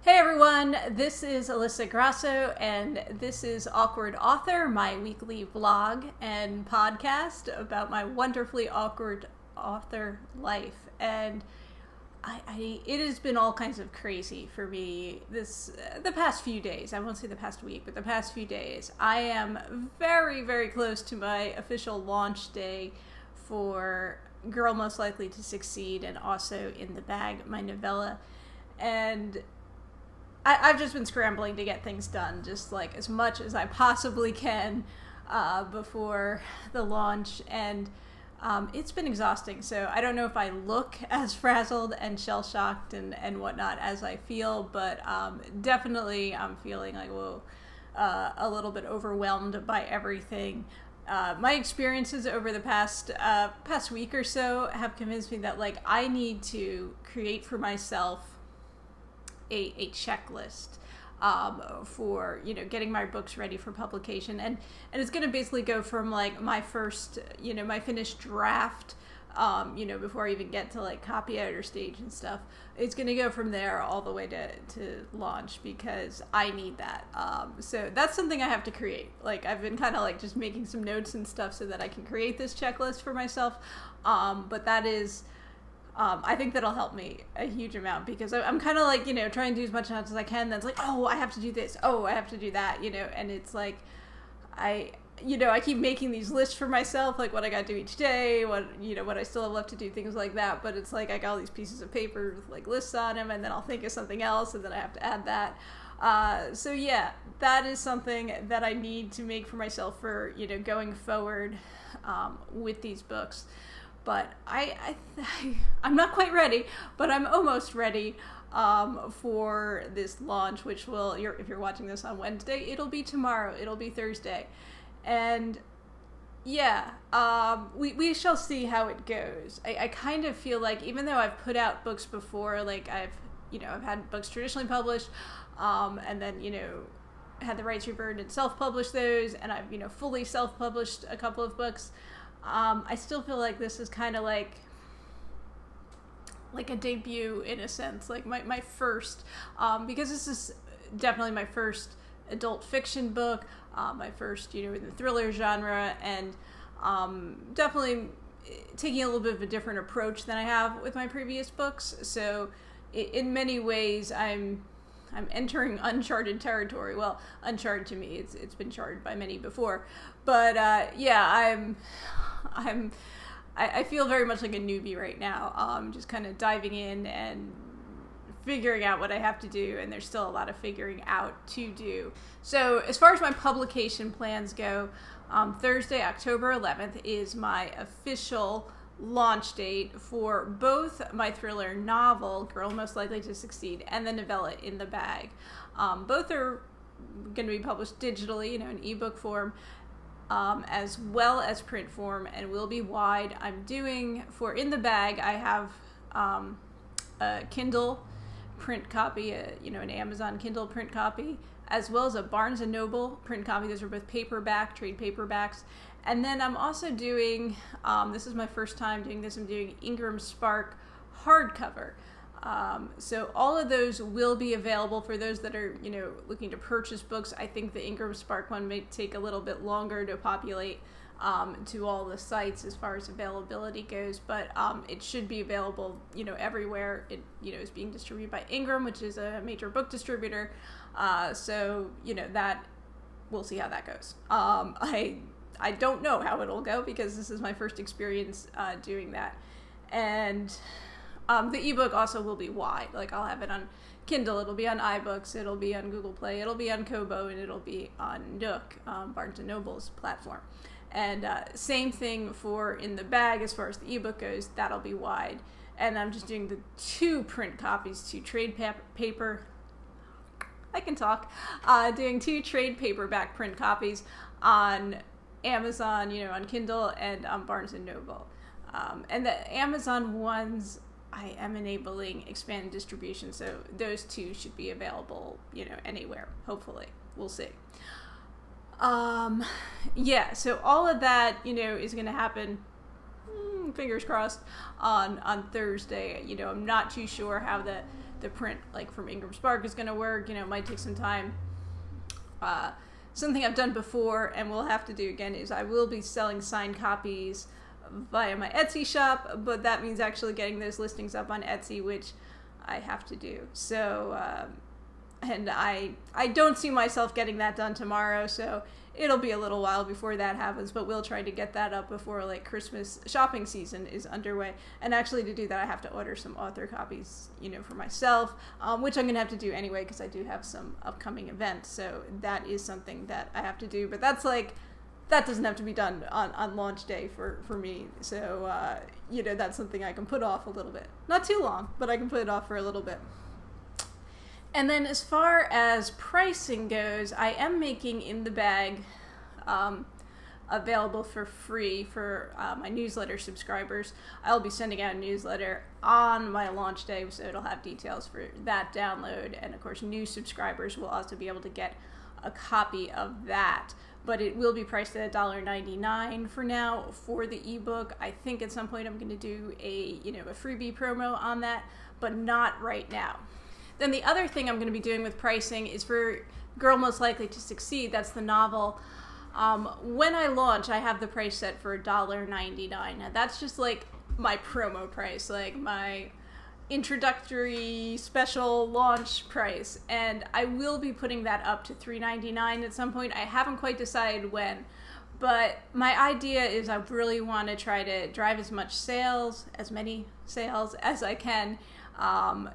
Hey everyone, this is Alyssa Grasso, and this is Awkward Author, my weekly vlog and podcast about my wonderfully awkward author life. And it has been all kinds of crazy for me the past few days. I won't say the past week, but the past few days. I am very, very close to my official launch day for Girl Most Likely to Succeed and also In the Bag, my novella. And I've just been scrambling to get things done, just like as much as I possibly can before the launch, and it's been exhausting. So I don't know if I look as frazzled and shell-shocked and whatnot as I feel, but definitely I'm feeling like, whoa, a little bit overwhelmed by everything. My experiences over the past week or so have convinced me that like I need to create for myself a checklist for getting my books ready for publication, and it's going to basically go from like my first my finished draft before I even get to like copy editor stage and stuff. It's going to go from there all the way to launch, because I need that. So that's something I have to create. Like I've been kind of like just making some notes and stuff so that I can create this checklist for myself, but that is I think that'll help me a huge amount, because I'm kind of like, trying to do as much as I can. That's like, oh, I have to do this. Oh, I have to do that, and it's like, I keep making these lists for myself, like what I got to do each day, what I still have left to do, things like that. But it's like, I got all these pieces of paper with like lists on them, and then I'll think of something else, and then I have to add that. So yeah, that is something that I need to make for myself for, going forward, with these books. But I'm not quite ready, but I'm almost ready for this launch, which will, if you're watching this on Wednesday, it'll be tomorrow, it'll be Thursday. And yeah, we shall see how it goes. I kind of feel like, even though I've put out books before, like I've had books traditionally published, and then, had the rights reverted and self-published those, and I've, fully self-published a couple of books. I still feel like this is kind of like a debut in a sense, like my first, because this is definitely my first adult fiction book, my first, in the thriller genre, and definitely taking a little bit of a different approach than I have with my previous books. So in many ways, I'm entering uncharted territory. Well, uncharted to me, it's been charted by many before, but yeah, I feel very much like a newbie right now, just kind of diving in and figuring out what I have to do, and there's still a lot of figuring out to do. So as far as my publication plans go, Thursday, October 11th is my official launch date for both my thriller novel, Girl Most Likely to Succeed, and the novella In the Bag. Both are going to be published digitally, in ebook form, as well as print form, and will be wide. I'm doing, for In the Bag, I have a Kindle print copy, an Amazon Kindle print copy, as well as a Barnes & Noble print copy. Those are both paperback, trade paperbacks. And then I'm also doing, this is my first time doing this, I'm doing Ingram Spark hardcover. So all of those will be available for those that are, looking to purchase books. I think the Ingram Spark one may take a little bit longer to populate to all the sites as far as availability goes, but it should be available, everywhere. It, is being distributed by Ingram, which is a major book distributor. So, that, we'll see how that goes. I don't know how it'll go, because this is my first experience doing that. And the ebook also will be wide. Like I'll have it on Kindle, it'll be on iBooks, it'll be on Google Play, it'll be on Kobo, and it'll be on Nook, Barnes & Noble's platform. And same thing for In the Bag as far as the ebook goes, that'll be wide. And I'm just doing the 2 print copies, 2 trade paper. I can talk. Doing 2 trade paperback print copies on Amazon, on Kindle, and on Barnes & Noble. And the Amazon ones, I am enabling expanded distribution, so those 2 should be available, anywhere, hopefully. We'll see. Yeah, so all of that, is going to happen, fingers crossed, on Thursday. I'm not too sure how the the print like from Ingram Spark is going to work. You know, it might take some time. Something I've done before and will have to do again is I will be selling signed copies via my Etsy shop, but that means actually getting those listings up on Etsy, which I have to do. So, and I don't see myself getting that done tomorrow, so it'll be a little while before that happens, but we'll try to get that up before like Christmas shopping season is underway. And actually to do that, I have to order some author copies, you know, for myself, which I'm going to have to do anyway, because I do have some upcoming events. So that is something that I have to do, but that's like, that doesn't have to be done on launch day for me. So, you know, that's something I can put off a little bit. Not too long, but I can put it off for a little bit. And then as far as pricing goes, I am making In the Bag available for free for my newsletter subscribers. I'll be sending out a newsletter on my launch day, so it'll have details for that download. And of course, new subscribers will also be able to get a copy of that. But it will be priced at $1.99 for now for the ebook. I think at some point I'm going to do a freebie promo on that, but not right now. Then the other thing I'm going to be doing with pricing is for Girl Most Likely to Succeed. That's the novel. When I launch, I have the price set for $1.99. Now that's just like my promo price, like my introductory special launch price, and I will be putting that up to $3.99 at some point. I haven't quite decided when, but my idea is I really want to try to drive as many sales as I can.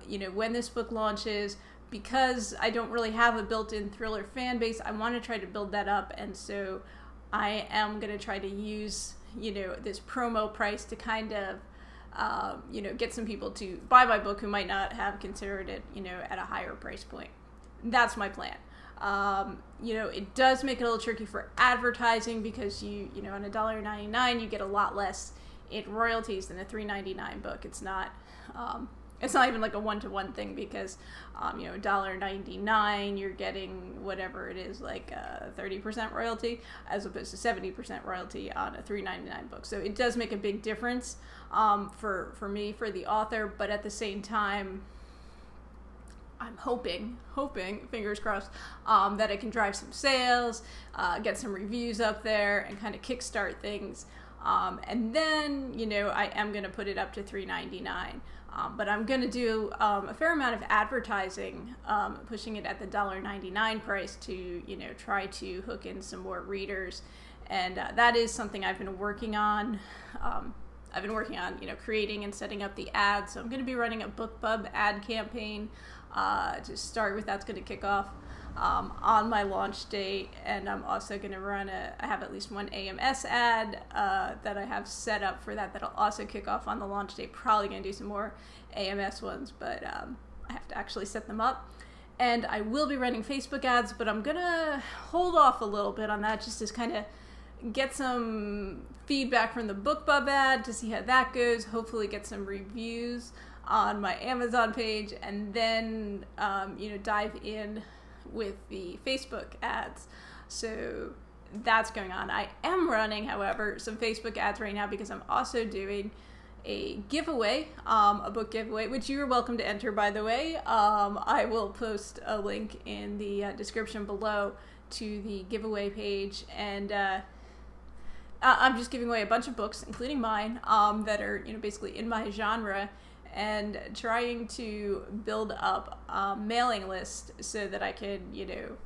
You know, when this book launches, because I don't really have a built-in thriller fan base, I want to try to build that up, and so I am going to try to use, you know, this promo price to kind of, you know, get some people to buy my book who might not have considered it, you know, at a higher price point. That's my plan. You know, it does make it a little tricky for advertising because you know, on $1.99 you get a lot less in royalties than a $3.99 book. It's not even like a one-to-one thing because, you know, $1.99 you're getting whatever it is, like 30% royalty as opposed to 70% royalty on a $3.99 book. So it does make a big difference for me, for the author, but at the same time, I'm hoping, fingers crossed, that it can drive some sales, get some reviews up there, and kind of kickstart things. And then, you know, I am going to put it up to $3.99. But I'm going to do a fair amount of advertising, pushing it at the $1.99 price to, you know, try to hook in some more readers. And that is something I've been working on. You know, creating and setting up the ads. So I'm going to be running a BookBub ad campaign to start with. That's going to kick off on my launch date, and I'm also going to run I have at least one AMS ad that I have set up for that'll also kick off on the launch date. Probably going to do some more AMS ones, but I have to actually set them up. And I will be running Facebook ads, but I'm going to hold off a little bit on that just to kind of get some feedback from the BookBub ad to see how that goes, hopefully get some reviews on my Amazon page, and then you know, dive in with the Facebook ads. So that's going on. I am running, however, some Facebook ads right now because I'm also doing a giveaway, a book giveaway, which you are welcome to enter, by the way. I will post a link in the description below to the giveaway page, and I'm just giving away a bunch of books, including mine, that are, you know, basically in my genre, and trying to build up a mailing list so that I can, you know,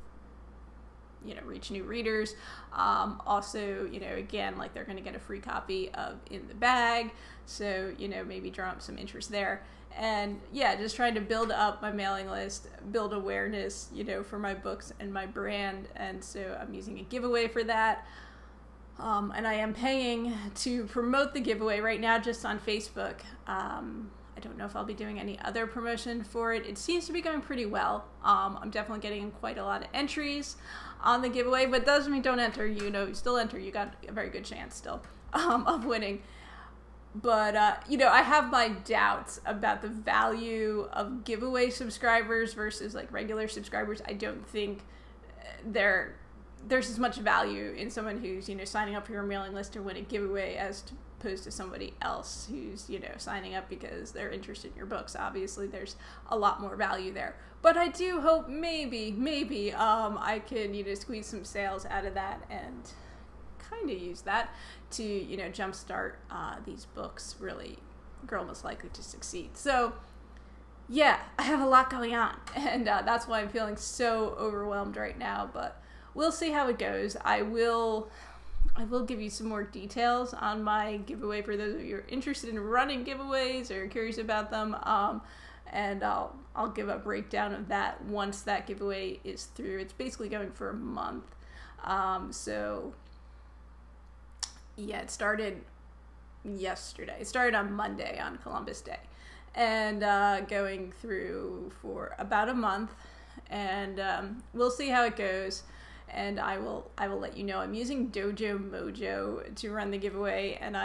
reach new readers. Also, you know, again, like they're going to get a free copy of In the Bag, so, you know, maybe drum up some interest there. And yeah, just trying to build up my mailing list, build awareness, you know, for my books and my brand. And so I'm using a giveaway for that. And I am paying to promote the giveaway right now just on Facebook. I don't know if I'll be doing any other promotion for it. It seems to be going pretty well. I'm definitely getting quite a lot of entries on the giveaway, but doesn't mean don't enter. You know, you still enter. You got a very good chance still of winning. But, you know, I have my doubts about the value of giveaway subscribers versus like regular subscribers. I don't think they're there's as much value in someone who's, signing up for your mailing list to win a giveaway as opposed to somebody else who's, signing up because they're interested in your books. Obviously, there's a lot more value there. But I do hope maybe I can, squeeze some sales out of that and kind of use that to, jumpstart these books. Really, Girl Most Likely to Succeed. So, yeah, I have a lot going on, and that's why I'm feeling so overwhelmed right now, but we'll see how it goes. I will give you some more details on my giveaway for those of you who are interested in running giveaways or curious about them, and I'll give a breakdown of that once that giveaway is through. It's basically going for a month, so yeah, it started yesterday. It started on Monday, on Columbus Day, and going through for about a month, and we'll see how it goes, and I will let you know. I'm using Dojo Mojo to run the giveaway, and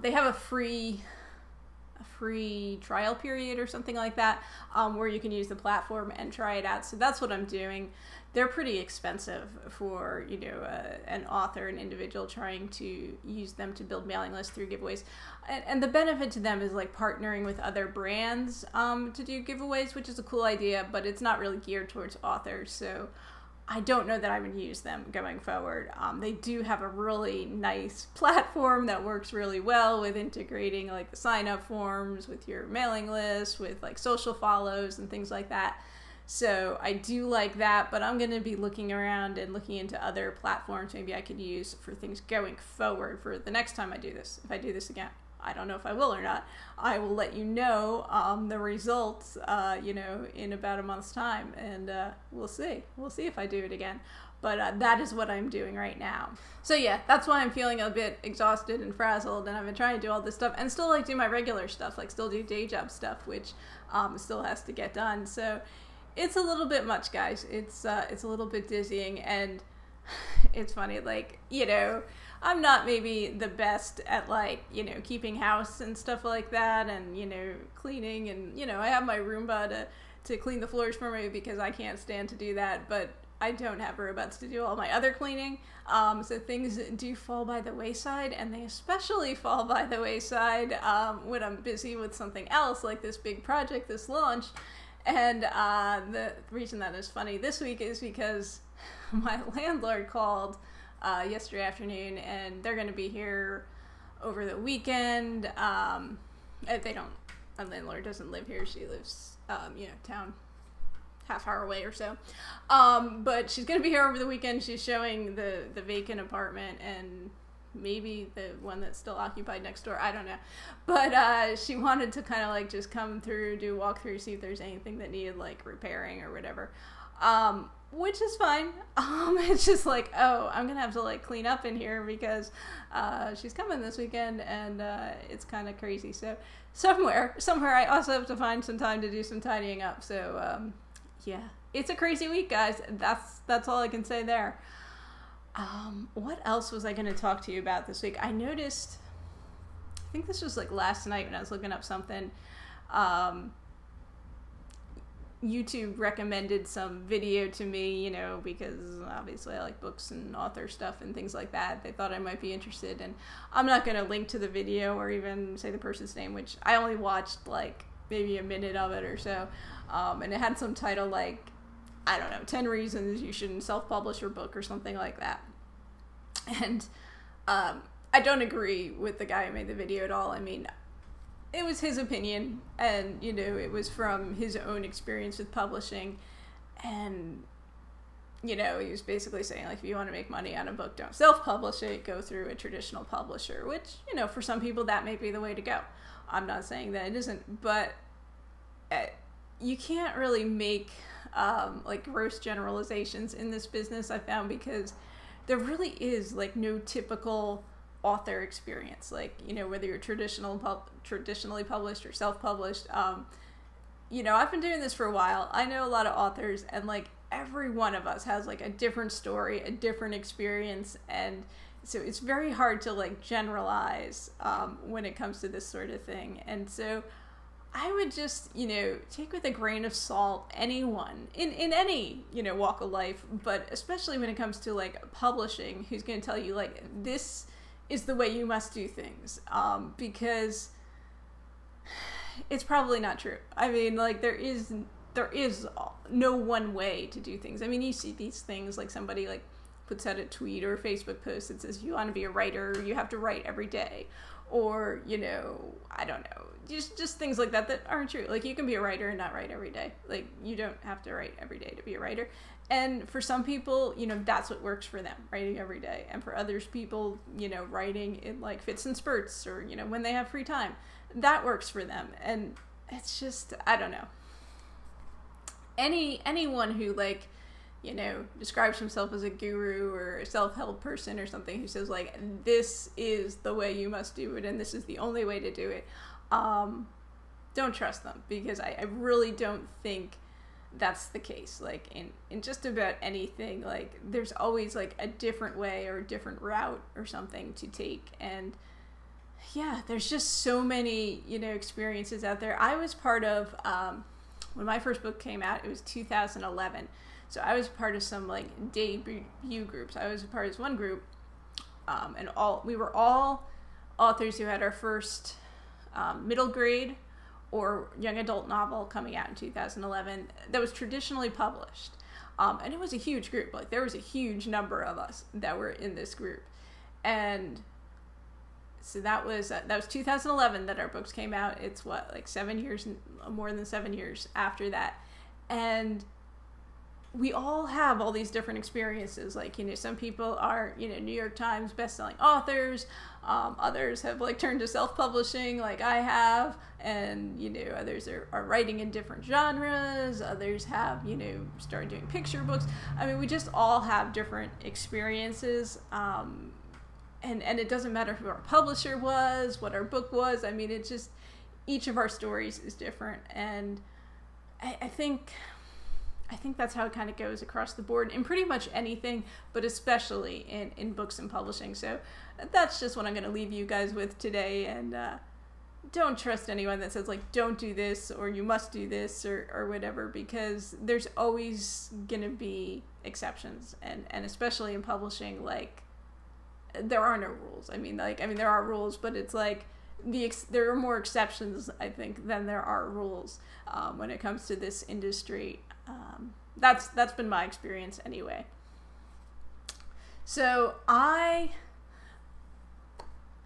they have a free trial period or something like that, where you can use the platform and try it out. So that's what I'm doing. They're pretty expensive for, an author, an individual trying to use them to build mailing lists through giveaways. And the benefit to them is like partnering with other brands to do giveaways, which is a cool idea, but it's not really geared towards authors. So I don't know that I would use them going forward. They do have a really nice platform that works really well with integrating like the sign-up forms with your mailing list, with like social follows and things like that. So I do like that, but I'm going to be looking around and looking into other platforms maybe I could use for things going forward for the next time I do this. If I do this again, I don't know if I will or not. I will let you know the results, in about a month's time, and we'll see. We'll see if I do it again. But that is what I'm doing right now. So yeah, that's why I'm feeling a bit exhausted and frazzled, and I've been trying to do all this stuff and still like do my regular stuff, like still do day job stuff, which still has to get done. So it's a little bit much, guys. It's a little bit dizzying, and it's funny, like, I'm not maybe the best at like, keeping house and stuff like that, and, cleaning, and, I have my Roomba to clean the floors for me because I can't stand to do that, but I don't have robots to do all my other cleaning, so things do fall by the wayside, and they especially fall by the wayside when I'm busy with something else, like this big project, this launch. And the reason that is funny this week is because my landlord called yesterday afternoon, and they're going to be here over the weekend. My landlord doesn't live here. She lives, town half hour away or so. But she's going to be here over the weekend. She's showing the vacant apartment and maybe the one that's still occupied next door. I don't know. But she wanted to kind of like just come through, do a walkthrough, see if there's anything that needed like repairing or whatever. Which is fine. It's just like, oh, I'm going to have to like clean up in here because she's coming this weekend, and it's kind of crazy. So somewhere I also have to find some time to do some tidying up. So yeah, it's a crazy week, guys. That's all I can say there. What else was I going to talk to you about this week? I noticed, I think this was like last night when I was looking up something, YouTube recommended some video to me, because obviously I like books and author stuff and things like that. They thought I might be interested, and I'm not going to link to the video or even say the person's name, which I only watched like maybe a minute of it or so, and it had some title like, I don't know, 10 reasons you shouldn't self-publish your book or something like that. And I don't agree with the guy who made the video at all. I mean, it was his opinion, and, it was from his own experience with publishing. And, he was basically saying, like, if you want to make money on a book, don't self-publish it, go through a traditional publisher, which, for some people that may be the way to go. I'm not saying that it isn't, but you can't really make like gross generalizations in this business, I found, because there really is like no typical author experience, like, whether you're traditionally published or self-published. I've been doing this for a while. I know a lot of authors, and like every one of us has like a different story, a different experience, and so it's very hard to like generalize when it comes to this sort of thing. And so I would just, take with a grain of salt anyone in any, walk of life, but especially when it comes to like publishing, who's going to tell you like, this is the way you must do things, because it's probably not true. I mean, like there is no one way to do things. I mean, you see these things like somebody like puts out a tweet or a Facebook post that says, you want to be a writer, you have to write every day. Or, I don't know, just things like that aren't true. Like, you can be a writer and not write every day. Like, you don't have to write every day to be a writer. And for some people, that's what works for them, writing every day. And for others people, writing in like fits and spurts, or, when they have free time, that works for them. And it's just, I don't know. Anyone who like, describes himself as a guru or a self-help person or something, who says like, this is the way you must do it and this is the only way to do it, don't trust them, because I really don't think that's the case. Like in just about anything, like there's always like a different way or a different route or something to take. And yeah, there's just so many, experiences out there. I was part of, when my first book came out, it was 2011. So I was part of some like debut groups. I was a part of this one group, and we were all authors who had our first middle grade or young adult novel coming out in 2011 that was traditionally published. And it was a huge group. Like there was a huge number of us that were in this group. And so that was 2011 that our books came out. It's like 7 years, more than 7 years after that. And we all have all these different experiences. Like, some people are, New York Times bestselling authors. Others have like turned to self-publishing like I have. And, others are writing in different genres. Others have, started doing picture books. I mean, we just all have different experiences. And it doesn't matter who our publisher was, what our book was. I mean, it's just, each of our stories is different. And I think that's how it kind of goes across the board in pretty much anything, but especially in books and publishing. So that's just what I'm going to leave you guys with today. And don't trust anyone that says like, don't do this or you must do this or whatever, because there's always going to be exceptions. And especially in publishing, like there are no rules. I mean, there are rules, but it's like there are more exceptions, I think, than there are rules when it comes to this industry. That's been my experience anyway. So I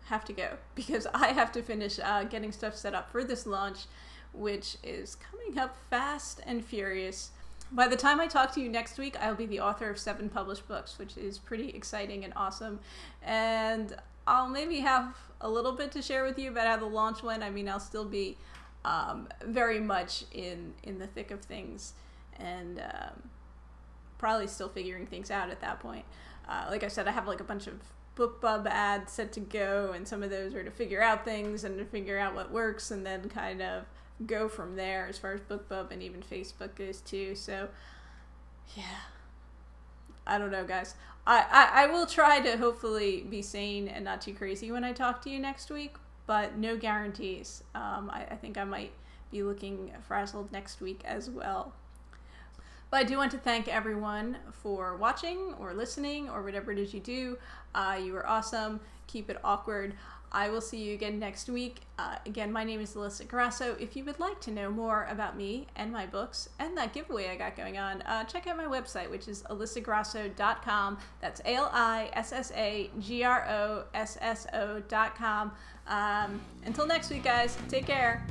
have to go because I have to finish getting stuff set up for this launch, which is coming up fast and furious. By the time I talk to you next week, I'll be the author of 7 published books, which is pretty exciting and awesome. And I'll maybe have a little bit to share with you about how the launch went. I mean, I'll still be very much in the thick of things, and probably still figuring things out at that point. Like I said, I have like a bunch of BookBub ads set to go, and some of those are to figure out things and to figure out what works, and then kind of go from there as far as BookBub and even Facebook goes too. So yeah, I don't know, guys. I will try to hopefully be sane and not too crazy when I talk to you next week, but no guarantees. I think I might be looking frazzled next week as well. But I do want to thank everyone for watching or listening or whatever it is you do. You are awesome. Keep it awkward. I will see you again next week. Again, my name is Alyssa Grasso. If you would like to know more about me and my books and that giveaway I got going on, check out my website, which is alyssagrasso.com. That's ALISSAGROSSO.com. Until next week, guys, take care.